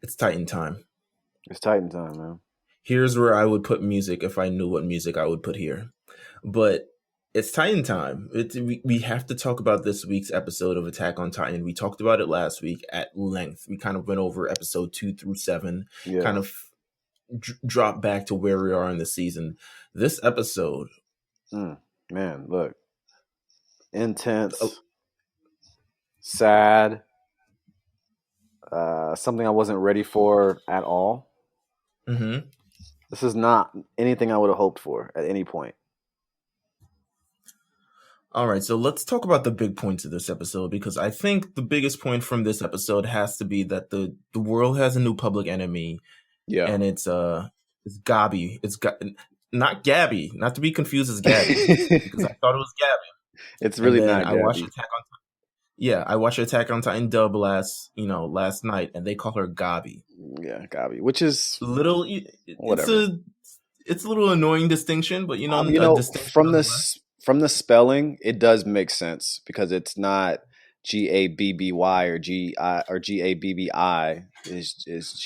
It's Titan time. It's Titan time, man. Here's where I would put music if I knew what music I would put here. But it's Titan time. We have to talk about this week's episode of Attack on Titan. We talked about it last week at length. We kind of went over episode 2 through 7, kind of dropped back to where we are in the season. This episode. Man, look. Intense. Sad. Something I wasn't ready for at all. Mm-hmm. This is not anything I would have hoped for at any point. All right, so let's talk about the big points of this episode, because I think the biggest point from this episode has to be that the world has a new public enemy. Yeah. And it's Gabi. Not Gabi, not to be confused as Gabi, because I thought it was Gabi. It's really not Gabi. I watched Attack on Titan dub last night, and they call her Gabi. Yeah, Gabi, which is little. Whatever. It's a little annoying distinction, but from the spelling, it does make sense because it's not Gabby or Gabbi is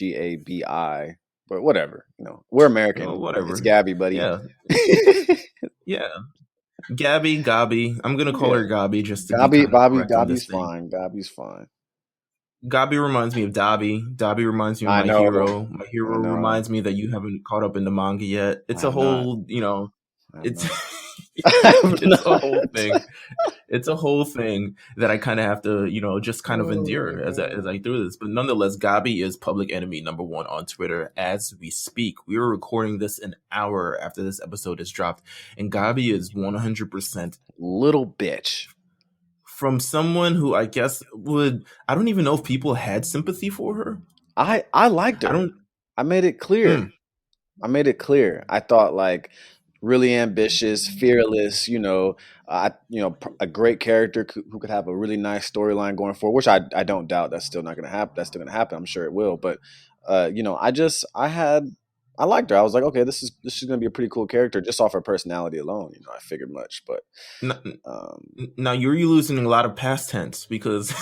Gabi, but whatever. We're American. Whatever. It's Gabi, buddy. Yeah. Yeah. Gabi. I'm gonna call her Gabi just to Gabi's fine. Gabi's fine. Gabi reminds me of Dabi. Dabi reminds me of my hero. My hero reminds me that you haven't caught up in the manga yet. It's a whole, it's it's a whole thing. It's a whole thing that I kind of have to, just kind of endure as I do this. But nonetheless, Gabi is public enemy number 1 on Twitter as we speak. We were recording this an hour after this episode is dropped, and Gabi is 100% little bitch. From someone who I guess I don't even know if people had sympathy for her. I liked her. I made it clear. I thought really ambitious, fearless, a great character who could have a really nice storyline going forward, which I don't doubt that's still not going to happen. That's still going to happen. I'm sure it will. But, I liked her. I was like, okay, this is going to be a pretty cool character just off her personality alone. I figured much, but now you're losing a lot of past tense because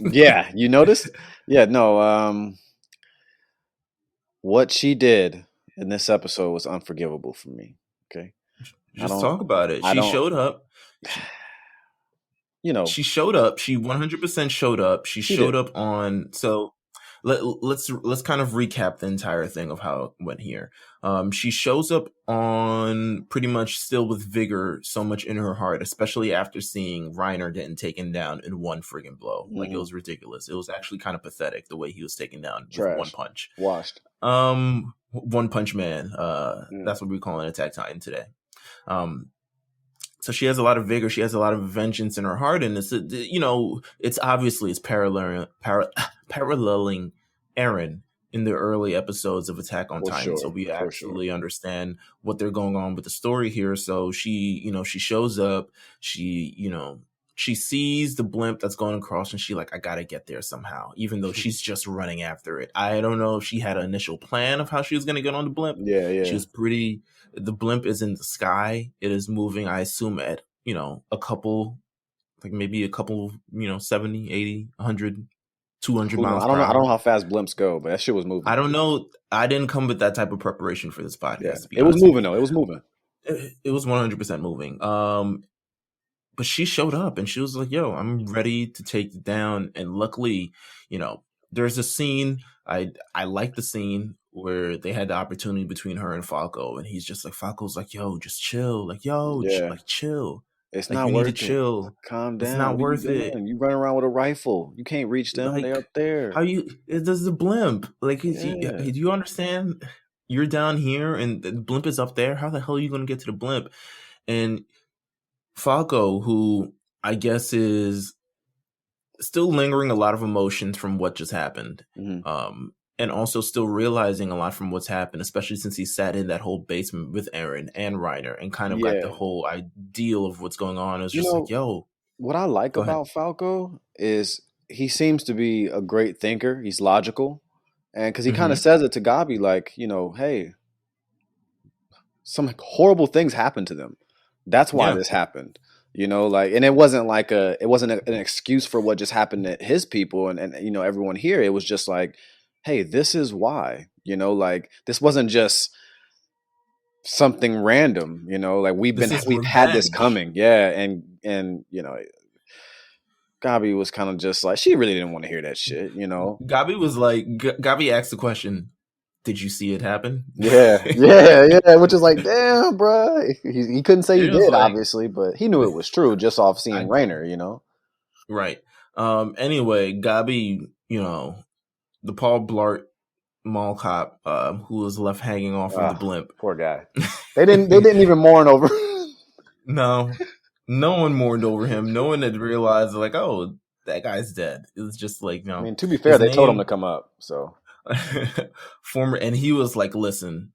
yeah, you noticed? Yeah, no. What she did in this episode was unforgivable for me. Okay, just talk about it. She showed up. She showed up. She 100% showed up. She showed up on so. Let's kind of recap the entire thing of how it went here. She shows up on pretty much still with vigor, so much in her heart, especially after seeing Reiner getting taken down in one friggin' blow. It was ridiculous. It was actually kind of pathetic the way he was taken down with one punch. Washed. One Punch Man. That's what we call an Attack Titan today. So she has a lot of vigor. She has a lot of vengeance in her heart, and it's obviously paralleling Eren in the early episodes of Attack on Titan. Sure, so we absolutely understand what they're going on with the story here. So she shows up. She sees the blimp that's going across, and I gotta get there somehow, even though she's just running after it. I don't know if she had an initial plan of how she was gonna get on the blimp. Yeah. She was the blimp is in the sky. It is moving, I assume, at, a couple, maybe a couple, 70, 80, 100, 200 miles per hour. I don't know how fast blimps go, but that shit was moving. I don't know. I didn't come with that type of preparation for this podcast. Yeah. It was moving, though. It was moving. It was 100% moving. But she showed up, and she was like, yo, I'm ready to take it down. And luckily, there's a scene. I like the scene where they had the opportunity between her and Falco, and he's just like, Falco's like, yo, just chill. Like, yo, chill. It's not worth it. Chill. Calm down. It's not worth it. You run around with a rifle. You can't reach them. They're up there. There's the blimp. Do you understand? You're down here, and the blimp is up there. How the hell are you going to get to the blimp? And Falco, who I guess is still lingering a lot of emotions from what just happened, and also still realizing a lot from what's happened, especially since he sat in that whole basement with Eren and Reiner and kind of got the whole ideal of what's going on. It's just like, yo. What I like about Falco is he seems to be a great thinker. He's logical. And because he kind of says it to Gabi, like, hey, some horrible things happened to them. That's why this happened. And it wasn't an excuse for what just happened to his people and everyone here. It was just like, hey, this is why, like this wasn't just something random, like we've had this coming. Yeah. And Gabi was kind of just like, she really didn't want to hear that shit, Gabi was like, Gabi asked the question, did you see it happen? Yeah, which is like, damn, bro. He couldn't say he did, obviously, but he knew it was true just off seeing Rainer, Right. Anyway, Gabi, the Paul Blart mall cop who was left hanging off of the blimp. Poor guy. They didn't even mourn over. No one mourned over him. No one had realized like, oh, that guy's dead. It was just like, I mean, to be fair, they told him to come up. So and he was like, listen,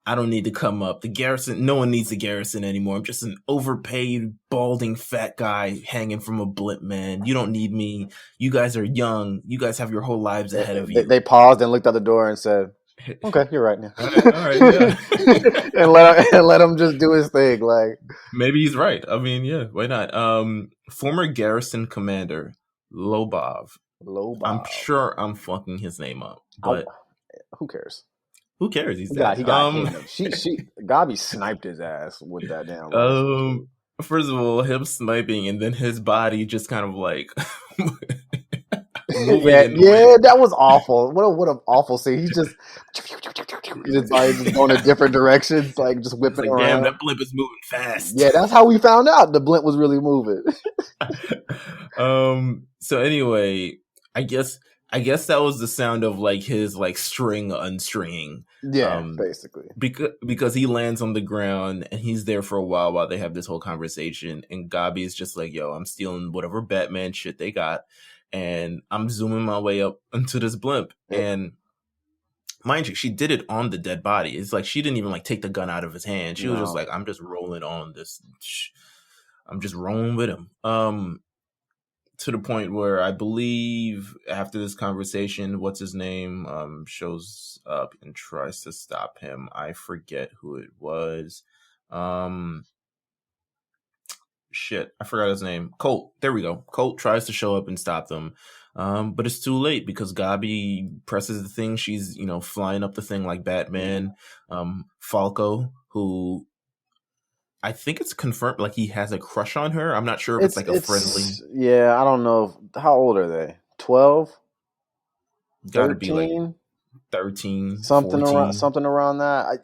I don't need to come up. The garrison, no one needs the garrison anymore. I'm just an overpaid, balding, fat guy hanging from a blimp, man. You don't need me. You guys are young. You guys have your whole lives ahead of you. They paused and looked out the door and said, okay, you're right now. All right, yeah. and let him just do his thing. Like, maybe he's right. I mean, yeah, why not? Former garrison commander Lobov. I'm sure I'm fucking his name up, but who cares? Who cares? He's dead. He got Gabi sniped his ass with that damn. First of all, him sniping and then his body just kind of like that was awful. What an awful scene. He's just going in different directions, like just whipping around. Damn, that blimp is moving fast. Yeah, that's how we found out the blimp was really moving. So anyway, I guess that was the sound of like his like string unstringing. Yeah, basically. Because he lands on the ground and he's there for a while they have this whole conversation, and Gabi is just like, yo, I'm stealing whatever Batman shit they got and I'm zooming my way up into this blimp. Yeah. And mind you, she did it on the dead body. It's like she didn't even like take the gun out of his hand. She was just like, I'm just rolling on this. I'm just rolling with him. To the point where I believe after this conversation, what's his name shows up and tries to stop him. I forget who it was. Shit, I forgot his name. Colt. There we go. Colt tries to show up and stop them. But it's too late because Gabi presses the thing. She's, flying up the thing like Batman. Falco, who I think it's confirmed, like he has a crush on her. I'm not sure if it's like a friendly. Yeah, I don't know. How old are they? 12? Gotta be like 13, something 14. around that.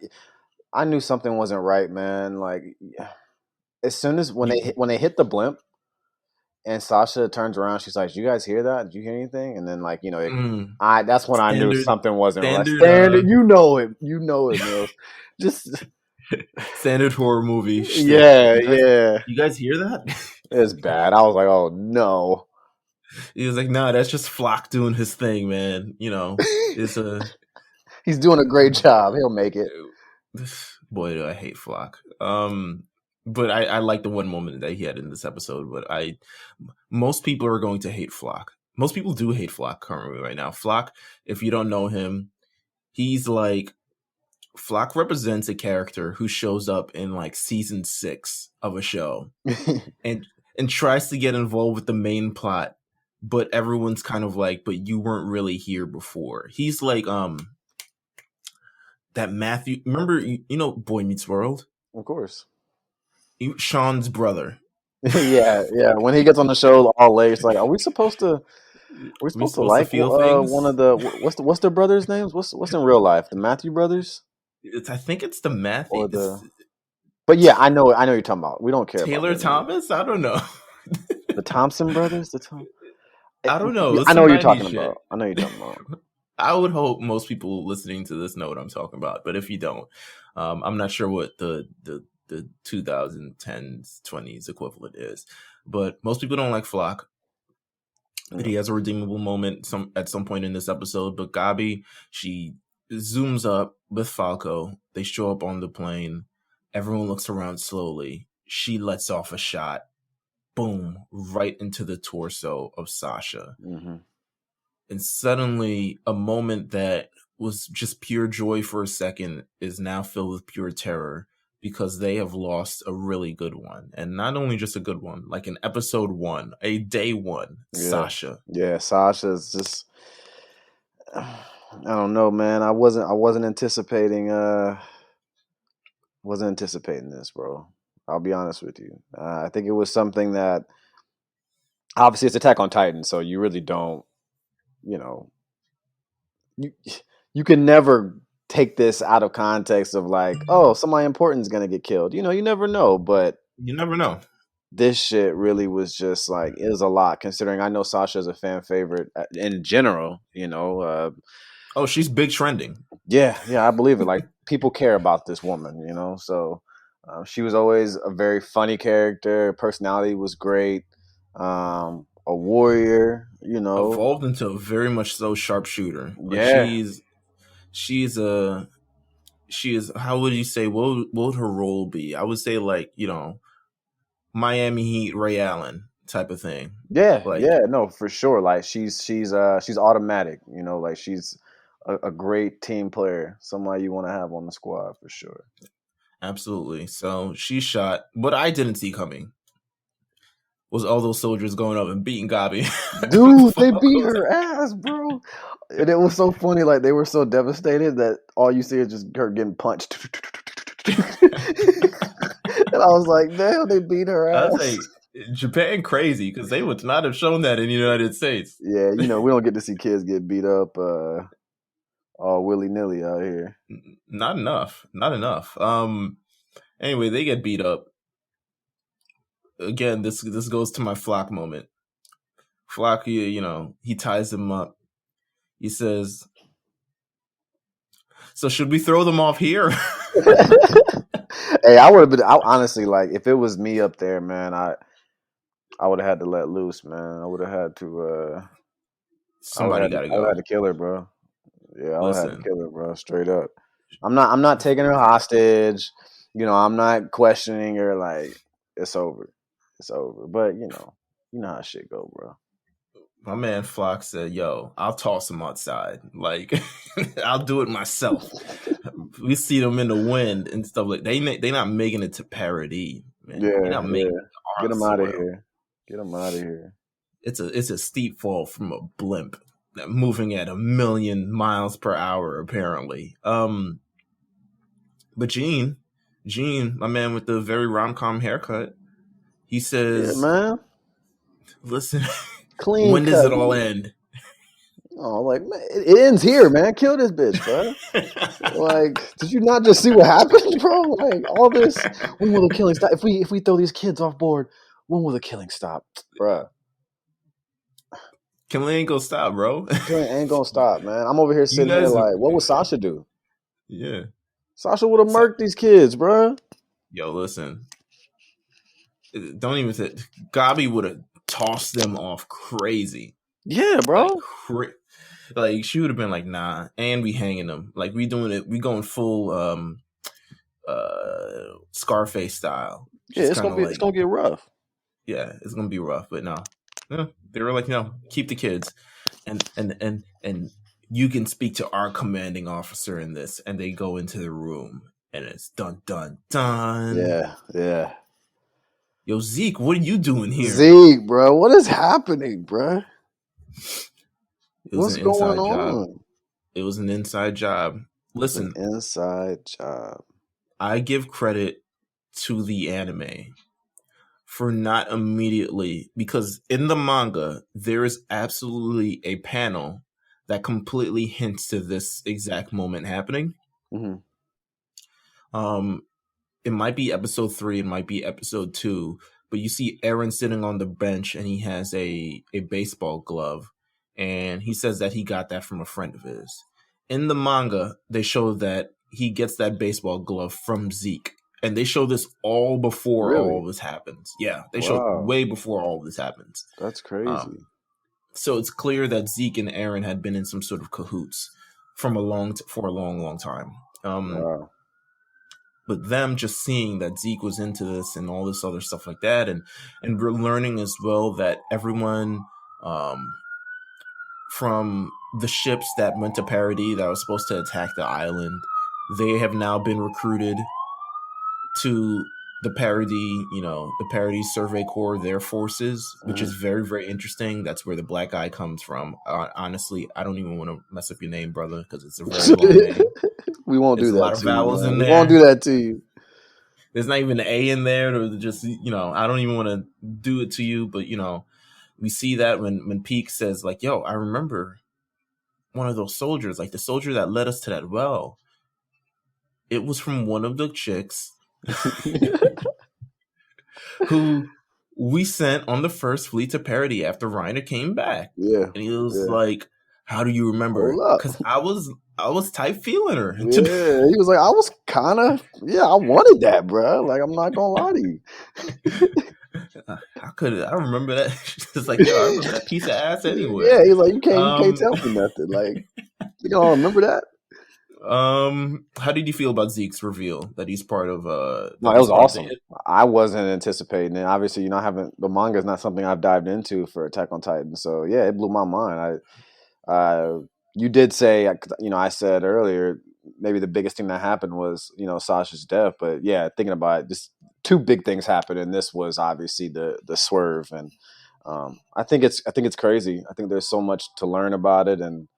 I knew something wasn't right, man. Like, as soon as when they hit the blimp, and Sasha turns around, she's like, "Did you guys hear that? Did you hear anything?" And then like, that's when I knew something wasn't right. Standard, you know it, Meelz. Just. Standard horror movie. Yeah. You guys hear that? It's bad. I was like, oh no. He was like, nah, that's just Flock doing his thing, man. It's he's doing a great job. He'll make it. Boy, do I hate Flock. But I like the one moment that he had in this episode. But most people are going to hate Flock. Most people do hate Flock currently right now. Flock, if you don't know him, he's like. Flock represents a character who shows up in like season 6 of a show and tries to get involved with the main plot, but everyone's kind of like, but you weren't really here before. He's like that Matthew, remember Boy Meets World? Of course. Sean's brother. yeah. When he gets on the show all late, it's like, are we supposed to like one of the what's their brothers' names? What's in real life? The Matthew brothers? I think it's the Matthew. But yeah, I know you're talking about. We don't care. Taylor about Thomas? I don't know. The Thompson brothers? I don't know. I know what you're talking about. I would hope most people listening to this know what I'm talking about. But if you don't, I'm not sure what the 2010s, 20s equivalent is. But most people don't like Flock. But he has a redeemable moment at some point in this episode. But Gabi, she zooms up with Falco. They show up on the plane. Everyone looks around slowly. She lets off a shot. Boom, right into the torso of Sasha. Mm-hmm. And suddenly, a moment that was just pure joy for a second is now filled with pure terror because they have lost a really good one. And not only just a good one, like in episode 1, a day 1, Sasha. Yeah, Sasha's just... I don't know, man. I wasn't anticipating this, bro. I'll be honest with you. I think it was something that obviously it's Attack on Titan, so you really don't, you know, you can never take this out of context of like, oh, somebody important is gonna get killed. You know, you never know, but you never know. This shit really was just like, it was a lot, considering I know Sasha is a fan favorite in general. You know, oh, she's big trending. Yeah, I believe it. Like, people care about this woman, you know. So she was always a very funny character. Personality was great. A warrior, you know, evolved into a very much so sharpshooter. Like yeah. She is, how would you say, what would her role be? I would say, like, you know, Miami Heat Ray Allen type of thing. Yeah, like, no, for sure. Like, she's automatic, you know. Like, she's a great team player, somebody you want to have on the squad for sure. Absolutely. So she shot. What I didn't see coming was all those soldiers going up and beating Gabi. Dude, they beat her ass, bro. And it was so funny. Like, they were so devastated that all you see is just her getting punched. And I was like, damn, they beat her ass. I was like, Japan crazy, because they would not have shown that in the United States. Yeah, you know, we don't get to see kids get beat up all willy-nilly out here. Not enough. Anyway, they get beat up. Again, this goes to my Flock moment. Flock, you know, he ties them up. He says, so should we throw them off here? Hey, I would have been, honestly, like, if it was me up there, man, I would have had to let loose, man. I would have had to somebody gotta go. I would have had to kill her, bro. Yeah, I would have had to kill her, bro, straight up. I'm not taking her hostage. You know, I'm not questioning her. Like, it's over. But you know how shit go, bro. My man Flock said, yo, I'll toss him outside. Like, I'll do it myself. We see them in the wind and stuff. Like, they not making it to parody, man. Yeah, not making it. Get them out of here. Get them out of here. It's a steep fall from a blimp moving at 1,000,000 miles per hour, apparently. But Gene, my man with the very rom-com haircut, he says, yeah, man, listen, clean. When does it all end? Oh, like, man, it ends here, man. Kill this bitch, bro. Like, did you not just see what happened, bro? Like, all this. When will the killing stop? If we throw these kids off board, when will the killing stop, bro? Killing ain't gonna stop, bro. Killing ain't gonna stop, man. I'm over here sitting here like, what would Sasha do? Yeah, Sasha would have murked these kids, bro. Yo, listen. Don't even say. Gabi would have tossed them off crazy. Yeah, bro. Like, she would have been like, nah, and we hanging them. Like, we doing it. We going full Scarface style. Yeah, it's gonna get rough. Yeah, it's gonna be rough, but no. They were like, no, keep the kids, and you can speak to our commanding officer in this. And they go into the room, and it's dun dun dun. Yeah. Yo, Zeke, what are you doing here? Zeke, bro, what is happening, bro? What's going on? It was an inside job. Listen, inside job. I give credit to the anime for not immediately, because in the manga, there is absolutely a panel that completely hints to this exact moment happening. Mm-hmm. It might be episode 3, it might be episode 2, but you see Eren sitting on the bench and he has a baseball glove, and he says that he got that from a friend of his. In the manga, they show that he gets that baseball glove from Zeke. And they show this all before all this happens. Yeah, they show way before all this happens. That's crazy. So it's clear that Zeke and Eren had been in some sort of cahoots for a long time. But them just seeing that Zeke was into this and all this other stuff like that, and we're learning as well that everyone from the ships that went to Parody that was supposed to attack the island, they have now been recruited to the parody Survey Corps, their forces, which is very, very interesting. That's where the black guy comes from. Honestly, I don't even want to mess up your name, brother, because it's a very long name. We won't There's do a that lot of to you. vowels in there. We won't do that to you. There's not even an A in there to just, I don't even want to do it to you, but, we see that when Peak says, like, yo, I remember one of those soldiers, like the soldier that led us to that well. It was from one of the chicks who we sent on the first fleet to parody after Reiner came back. Yeah. And he was like, how do you remember? Because I was tight feeling her. Yeah, he was like, I was kind of, I wanted that, bro. Like, I'm not gonna lie to you. I remember that. It's like, yo, I remember that piece of ass anyway. Yeah, he's like, you can't tell me nothing. Like, you don't remember that? How did you feel about Zeke's reveal that he's part of? No, it was awesome. I wasn't anticipating it. Obviously, the manga is not something I've dived into for Attack on Titan. So yeah, it blew my mind. You did say, I said earlier, maybe the biggest thing that happened was, Sasha's death. But yeah, thinking about it, just two big things happened, and this was obviously the swerve. And I think it's crazy. I think there's so much to learn about it, and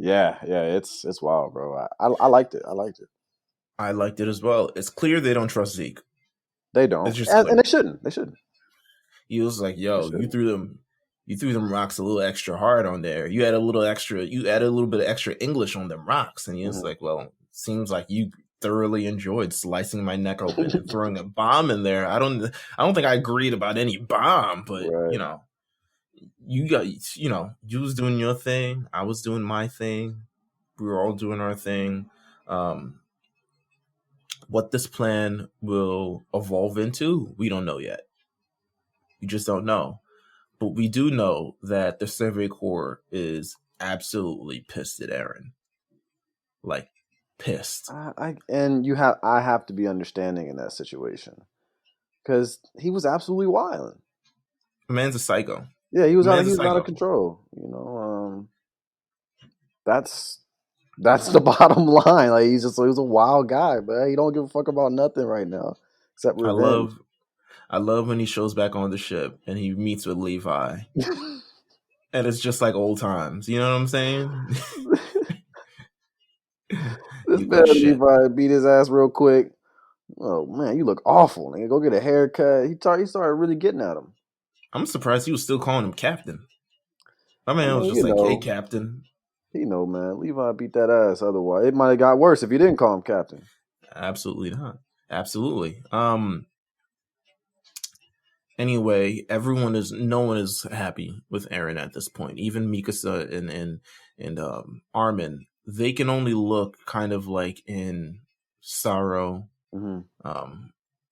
yeah, it's wild, bro. I liked it. I liked it as well. It's clear they don't trust Zeke. They don't, and they shouldn't. He was like, "Yo, you threw them rocks a little extra hard on there. You added a little bit of extra English on them rocks." And he was like, "Well, seems like you thoroughly enjoyed slicing my neck open and throwing a bomb in there. I don't think I agreed about any bomb, but right. you was doing your thing, I was doing my thing, we were all doing our thing. What this plan will evolve into, we don't know yet. We just don't know. But we do know that the Survey Corps is absolutely pissed at Eren. Like, pissed. I have to be understanding in that situation, because he was absolutely wild. The man's a psycho. Yeah, he was out of control. That's the bottom line. Like, he was a wild guy, but he don't give a fuck about nothing right now except revenge. I love when he shows back on the ship and he meets with Levi. And it's just like old times. You know what I'm saying? This man Levi beat his ass real quick. Oh man, you look awful. Nigga, go get a haircut. He started really getting at him. I'm surprised he was still calling him Captain. My man was just like, "Hey, Captain." Man, Levi beat that ass. Otherwise, it might have got worse if you didn't call him Captain. Absolutely not. Absolutely. Anyway, no one is happy with Eren at this point. Even Mikasa and Armin, they can only look kind of like in sorrow,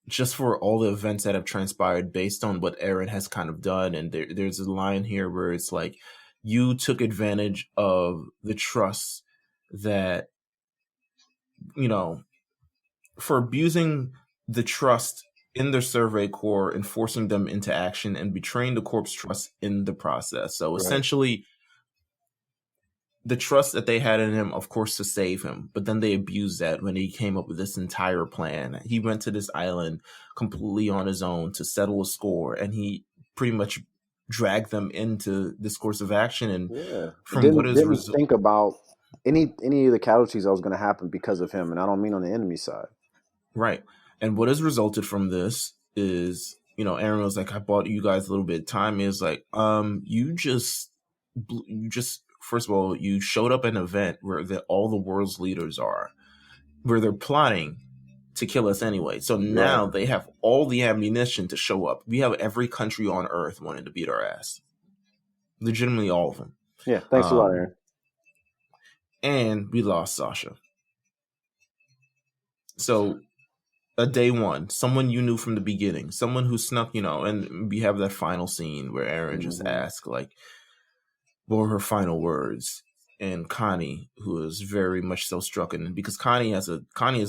just for all the events that have transpired based on what Eren has kind of done. And there's a line here where it's like, you took advantage of the trust that, for abusing the trust in the Survey Corps and forcing them into action and betraying the Corps' trust in the process. So essentially, the trust that they had in him, of course, to save him, but then they abused that when he came up with this entire plan. He went to this island completely on his own to settle a score, and he pretty much dragged them into this course of action. And didn't think about any of the casualties that was going to happen because of him, and I don't mean on the enemy side. Right. And what has resulted from this is, Eren was like, I bought you guys a little bit of time. He was like, you just, first of all, you showed up at an event where all the world's leaders are, where they're plotting to kill us anyway. So now they have all the ammunition to show up. We have every country on Earth wanting to beat our ass. Legitimately all of them. Yeah, thanks a lot, Eren. And we lost Sasha. So day one, someone you knew from the beginning, someone who snuck, and we have that final scene where Eren just asked, like, what were her final words? And Connie, who is very much so stricken because Connie has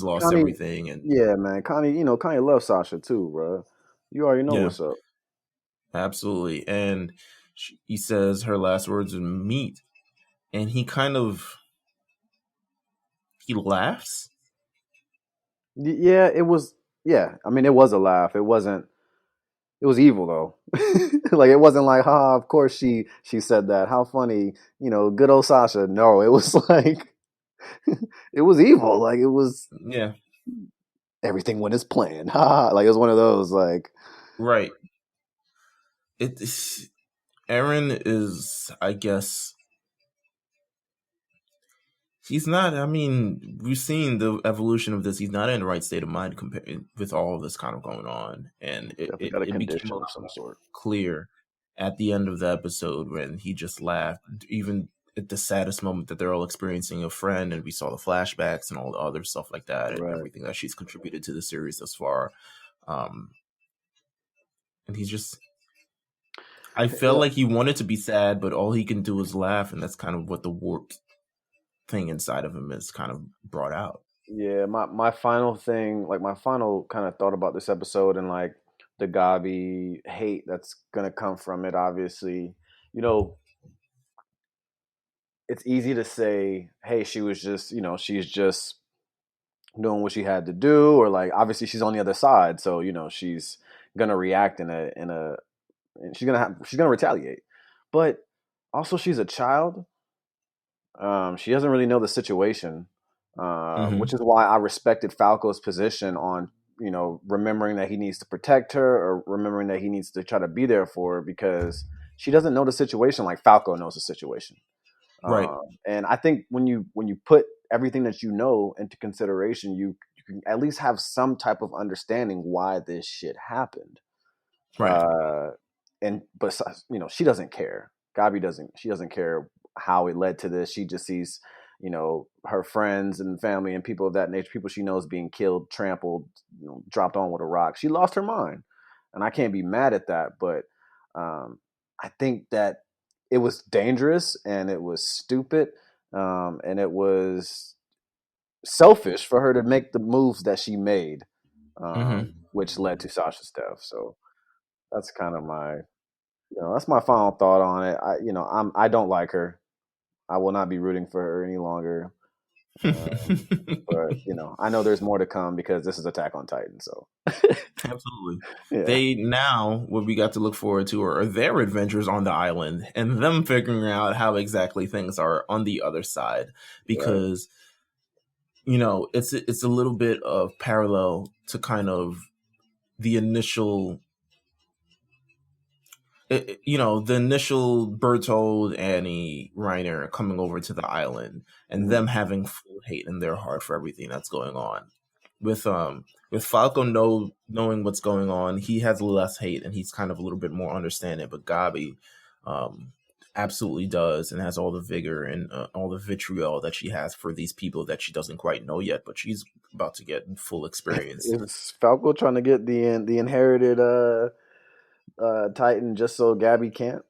lost everything. And yeah, man, Connie loves Sasha too, bro. You already know what's up. Absolutely. And he says her last words are meat, and he laughs. Yeah, it was. Yeah, I mean, it was a laugh. It wasn't. It was evil though. Like it wasn't like, ha, of course she said that. How funny, good old Sasha. No, it was like it was evil. Like it was everything went as planned. Ha, like it was one of those like right. Aaron is, I guess, he's not. I mean, we've seen the evolution of this. He's not in the right state of mind compared with all of this kind of going on, and it became a lot of some sort clear at the end of the episode when he just laughed, even at the saddest moment that they're all experiencing a friend, and we saw the flashbacks and all the other stuff like that, and everything that she's contributed to the series thus far. And he's just. I felt like he wanted to be sad, but all he can do is laugh, and that's kind of what the warped thing inside of him is kind of brought out. Yeah, my final thing, like my final kind of thought about this episode and like the Gabi hate that's gonna come from it, obviously, it's easy to say, hey, she was just, she's just doing what she had to do, or like obviously she's on the other side, so she's gonna react she's gonna retaliate. But also she's a child. She doesn't really know the situation, which is why I respected Falco's position on, remembering that he needs to protect her or remembering that he needs to try to be there for her, because she doesn't know the situation like Falco knows the situation. Right. And I think when you put everything that you know into consideration, you can at least have some type of understanding why this shit happened. Right. But she doesn't care. Gabi doesn't care how it led to this. She just sees, her friends and family and people of that nature, people she knows being killed, trampled, dropped on with a rock. She lost her mind, and I can't be mad at that. But I think that it was dangerous and it was stupid, and it was selfish for her to make the moves that she made, which led to Sasha's death. So that's kind of that's my final thought on it. I don't like her. I will not be rooting for her any longer. But I know there's more to come because this is Attack on Titan. So absolutely, they now what we got to look forward to are their adventures on the island and them figuring out how exactly things are on the other side, because it's a little bit of parallel to kind of the initial. The initial Bertold, Annie, Reiner coming over to the island and them having full hate in their heart for everything that's going on. With Falco knowing what's going on, he has less hate and he's kind of a little bit more understanding. But Gabi absolutely does and has all the vigor and all the vitriol that she has for these people that she doesn't quite know yet, but she's about to get full experience. Is Falco trying to get the inherited Titan just so Gabi can't?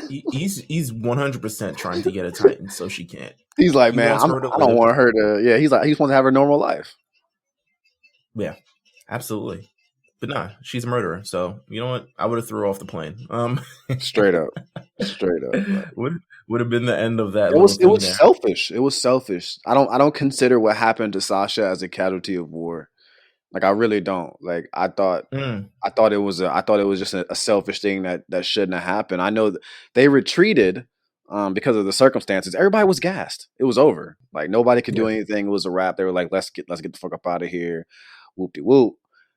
He's 100% trying to get a Titan so she can't. He's like, man, I don't want her to. Yeah, he's like, he just wants to have her normal life. Yeah, absolutely. But nah, she's a murderer. So you know what? I would have threw her off the plane. Straight up. Would have been the end of that. It was selfish. It was selfish. I don't consider what happened to Sasha as a casualty of war. Like I really don't. Like I thought it was just a selfish thing that shouldn't have happened. I know they retreated because of the circumstances. Everybody was gassed. It was over. Like nobody could do anything. It was a wrap. They were like, let's get the fuck up out of here. Whoop de whoop.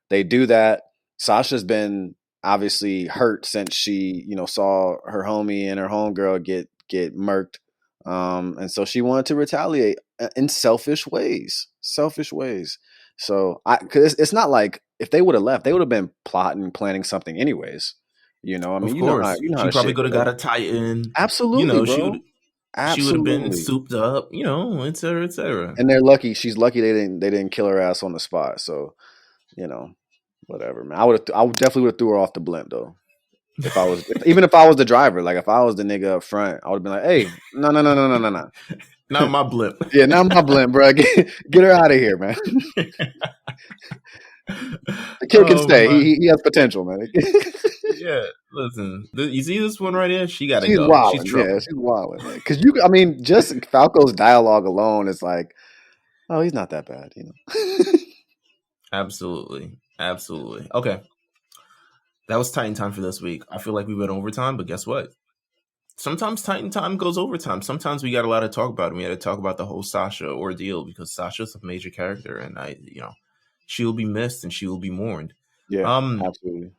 They do that. Sasha's been obviously hurt since she, saw her homie and her homegirl get murked. And so she wanted to retaliate in selfish ways. So cause it's not like if they would have left, they would have been planning something anyways. I mean, of course, she probably could have got a Titan. Absolutely, bro. She would have been souped up, et cetera, et cetera. And they're lucky. She's lucky they didn't kill her ass on the spot. So, whatever, man. I definitely would have threw her off the blimp though. If I was the driver, like if I was the nigga up front, I would have been like, hey, no. Not my blimp. Yeah, not my blimp, bro. Get her out of here, man. The kid can stay. He has potential, man. Yeah, listen. You see this one right here? She got to go. Wilding. She's wilding. Because just Falco's dialogue alone is like, oh, he's not that bad, Absolutely. Okay. That was Titan time for this week. I feel like we went overtime, but guess what? Sometimes Titan time goes overtime. Sometimes we got a lot to talk about. And we had to talk about the whole Sasha ordeal because Sasha's a major character, and she will be missed and she will be mourned. Yeah, absolutely.